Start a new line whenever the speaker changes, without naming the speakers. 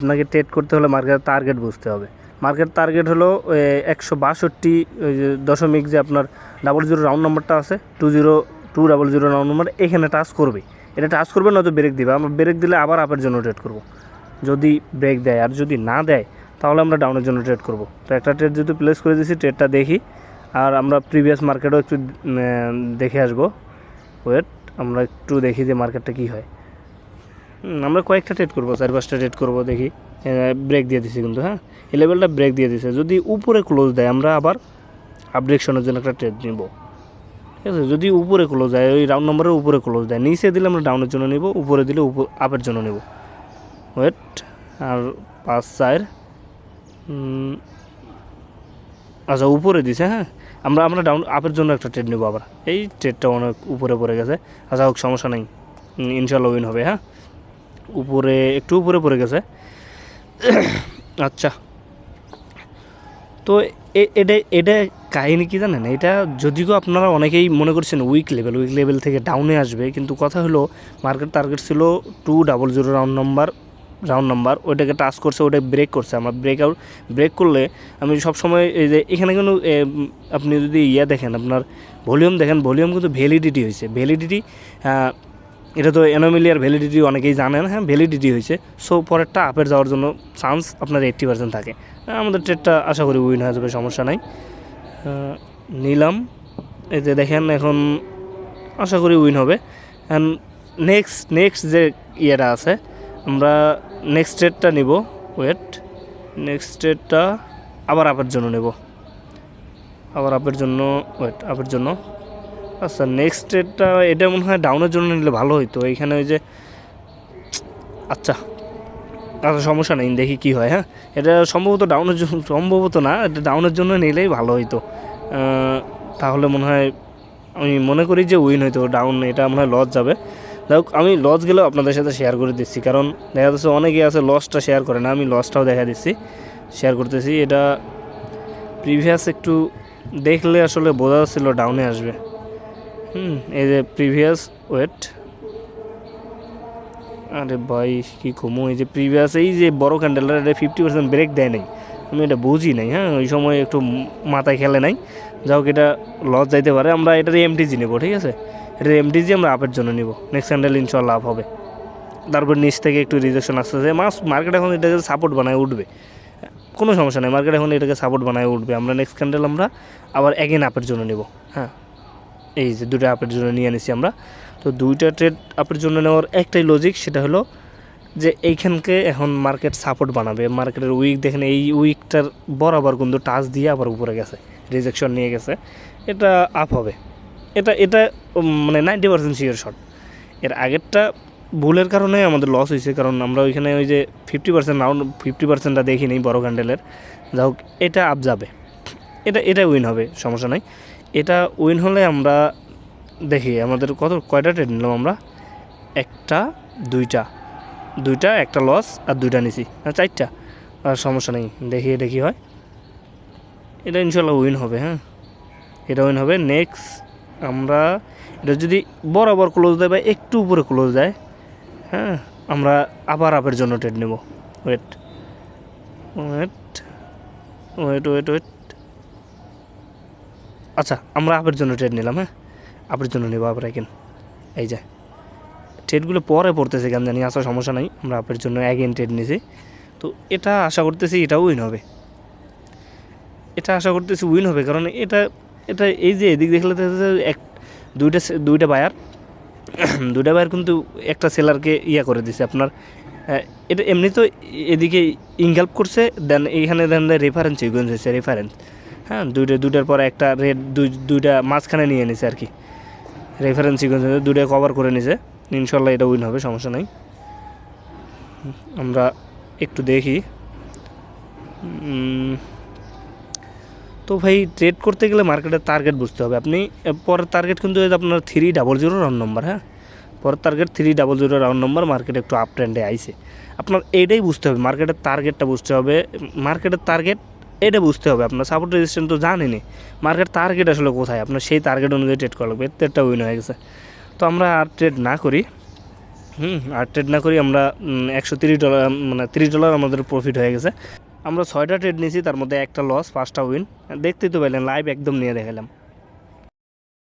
আপনাকে ট্রেড করতে হলে মার্কেটের টার্গেট বুঝতে হবে। মার্কেট টার্গেট হলো 162.0 যে আপনার 00 রাউন্ড নাম্বারটা আছে, 20200 রাউন্ড নাম্বার, এখানে টাচ করবে। এটা টাচ করবে, নয়তো ব্রেক দিবে। আমরা ব্রেক দিলে আবার আপের জন্য ট্রেড করব, যদি ব্রেক দেয়। আর যদি না দেয় তাহলে আমরা ডাউনের জন্য ট্রেড করব। তো একটা ট্রেড যেহেতু প্লেস করে দিয়েছি, ট্রেডটা দেখি। আর আমরা প্রিভিয়াস মার্কেটও একটু দেখে আসবো। ওয়েট, আমরা একটু দেখি যে মার্কেটটা কী হয়। আমরা কয়েকটা ট্রেড করবো, 4-5টা ট্রেড করবো, দেখি। ব্রেক দিয়ে দিছি কিন্তু, হ্যাঁ, এই লেভেলটা ব্রেক দিয়ে দিছে। যদি উপরে ক্লোজ দেয় আমরা আবার আপডেকশনের জন্য একটা ট্রেড নিব, ঠিক আছে। যদি উপরে ক্লোজ দেয়, ওই রাউন্ড নম্বরের উপরে ক্লোজ দেয়, নিচে দিলে আমরা ডাউনের জন্য নিব, উপরে দিলে আপের জন্য নেব। ওয়েট, আর 5-4, আচ্ছা উপরে দিছে, হ্যাঁ। আমরা ডাউন আপের জন্য একটা ট্রেড নেব আবার। এই ট্রেডটা অনেক উপরে পড়ে গেছে। আচ্ছা হোক, সমস্যা নেই, ইনশাল্লাহ উইন হবে। হ্যাঁ, উপরে একটু উপরে পড়ে গেছে। আচ্ছা, তো এটা কাহিনি কি জানেন? এটা যদিও আপনারা অনেকেই মনে করছেন উইক লেভেল থেকে ডাউনে আসবে, কিন্তু কথা হলো মার্কেট টার্গেট ছিল 200 রাউন্ড নাম্বার, ওইটাকে টাচ করছে, ওটা ব্রেক করছে। আমরা ব্রেক করলে আমি সবসময় এই যে এখানে কিন্তু আপনি যদি দেখেন, আপনার ভলিউম দেখেন, ভলিউম কিন্তু ভ্যালিডিটি হয়েছে। এটা তো অ্যানোমালি আর ভ্যালিডিটি অনেকেই জানেন, হ্যাঁ, ভ্যালিডিটি হয়েছে। সো পরেরটা আপের যাওয়ার জন্য চান্স আপনার 80% থাকে। আমাদের ট্রেডটা আশা করি উইন হয়ে যাবে, সমস্যা নাই। নিলাম, এই যে দেখেন, এখন আশা করি উইন হবে। অ্যান্ড নেক্সট যে ইয়েটা আছে, আমরা নেক্সট ট্রেডটা নিব। ওয়েট, নেক্সট ট্রেডটা আবার আপের জন্য নেব, আপের জন্য। আচ্ছা, নেক্সট ট্রেডটা এটা মনে হয় ডাউনের জন্য নিলে ভালো হইতো। এইখানে ওই যে আচ্ছা, সমস্যা নেই, দেখি কি হয়। হ্যাঁ, এটা সম্ভবত না, এটা ডাউনের জন্য নিলেই ভালো হইতো। তাহলে মনে হয়, আমি মনে করি যে উইন হইতো। ডাউন এটা মনে হয় লস যাবে। যাই হোক, আমি লস গেলেও আপনাদের সাথে শেয়ার করে দিচ্ছি, কারণ দেখা যাচ্ছে অনেকে আছে লসটা শেয়ার করে না, আমি লসটাও দেখা দিচ্ছি, শেয়ার করতেছি। এটা প্রিভিয়াস একটু দেখলে আসলে বোঝা যাচ্ছিল ডাউনে আসবে। এই যে প্রিভিয়াস, ওয়েট, আরে ভাই কী কমো, এই যে প্রিভিয়াস, এই যে বড়ো ক্যান্ডেলটা, এটা 50% ব্রেক দেয় নাই, আমি এটা বুঝি নাই। হ্যাঁ, ওই সময় একটু মাথায় খেলে নাই। যাই হোক, এটা লস যাইতে পারে। আমরা এটার এমটিজি নেবো, ঠিক আছে। এটার এমটিজি আমরা আপের জন্য নিব। নেক্সট ক্যান্ডেল ইনশাল্লাহ আপ হবে। তারপর নিচ থেকে একটু রিজেকশন আসতেছে। মার্কেট এখন এটাকে সাপোর্ট বানায় উঠবে, কোনো সমস্যা নেই। মার্কেট এখন এটাকে সাপোর্ট বানায় উঠবে। আমরা নেক্সট ক্যান্ডেল আমরা আবার অ্যাগেন আপের জন্য নেব। হ্যাঁ, এই যে দুটো আপের জন্য নিয়ে নিছি আমরা। তো দুইটা ট্রেড আপের জন্য নেওয়ার একটাই লজিক, সেটা হলো যে এইখানকে এখন মার্কেট সাপোর্ট বানাবে। মার্কেটের উইক দেখেন, এই উইকটার বরাবর কিন্তু টাচ দিয়ে আবার উপরে গেছে, রিজেকশন নিয়ে গেছে। এটা আপ হবে, এটা মানে 90% শিওর শট। এর আগেরটা ভুলের কারণে আমাদের লস হয়েছে, কারণ আমরা ওইখানে ওই যে 50%টা দেখি নেই বড়ো ক্যান্ডেলের। যা হোক, এটা আপ যাবে, এটা উইন হবে, সমস্যা নাই। এটা উইন হলে আমরা দেখি আমাদের কয়টা ট্রেড নিলাম আমরা, দুইটা, একটা লস আর দুইটা নিছি, 4টা। আর সমস্যা নেই, দেখি এটা কী হয়। এটা ইনশাল্লাহ উইন হবে। হ্যাঁ, এটা উইন হবে। নেক্সট আমরা এটা যদি বরাবর ক্লোজ দেয় বা একটু উপরে ক্লোজ দেয়, হ্যাঁ, আমরা আবার আপের জন্য ট্রেড নেব। ওয়েট, আচ্ছা, আমরা আপের জন্য ট্রেড নিলাম। হ্যাঁ, আপের জন্য নেব আবার এখন। এই যে ট্রেডগুলো পরে পড়তেছে কেন জানি, আসা সমস্যা নাই। আমরা আপের জন্য অ্যাগেন ট্রেড নিয়েছি। তো এটা আশা করতেছি এটাও উইন হবে। কারণ এটা এই যে এদিক দেখলে দুইটা বায়ার কিন্তু একটা সেলারকে করে দিছে আপনার। এটা এমনি তো এদিকে ইনগাল্প করছে, দেন এইখানে দেন রেফারেন্স সিকোয়েন্স হয়েছে, হ্যাঁ, দুইটার পরে একটা রেড, দুইটা মাঝখানে নিয়ে নিছে আর কি। রেফারেন্স সিকোয়েন্স হয়েছে, দুইটা কভার করে নিছে। ইনশাল্লাহ এটা উইন হবে, সমস্যা নাই। আমরা একটু দেখি। তো ভাই, ট্রেড করতে গেলে মার্কেটের টার্গেট বুঝতে হবে। আপনি পরের টার্গেট কিন্তু আপনার 300 রাউন্ড নম্বর। হ্যাঁ, পরের টার্গেট 300 রাউন্ড নম্বর। মার্কেট একটু আপ ট্রেন্ডে আইছে। আপনার এইটাই বুঝতে হবে, মার্কেটের টার্গেটটা বুঝতে হবে। মার্কেটের টার্গেট এটা বুঝতে হবে। আপনার সাপোর্ট রেজিস্ট্যান্স তো জানেনি, মার্কেট টার্গেট আসলে কোথায়, আপনার সেই টার্গেট অনুযায়ী ট্রেড করা লাগবে। ট্রেডটা উইন হয়ে গেছে। তো আমরা আর ট্রেড না করি, আর ট্রেড না করি আমরা $130 মানে $30 আমাদের প্রফিট হয়ে গেছে। আমরা 6টা ট্রেড নিয়েছি, তার মধ্যে একটা লস 5টা উইন। দেখতেই তো পাইলেন, লাইভ একদম নিয়ে দেখালাম।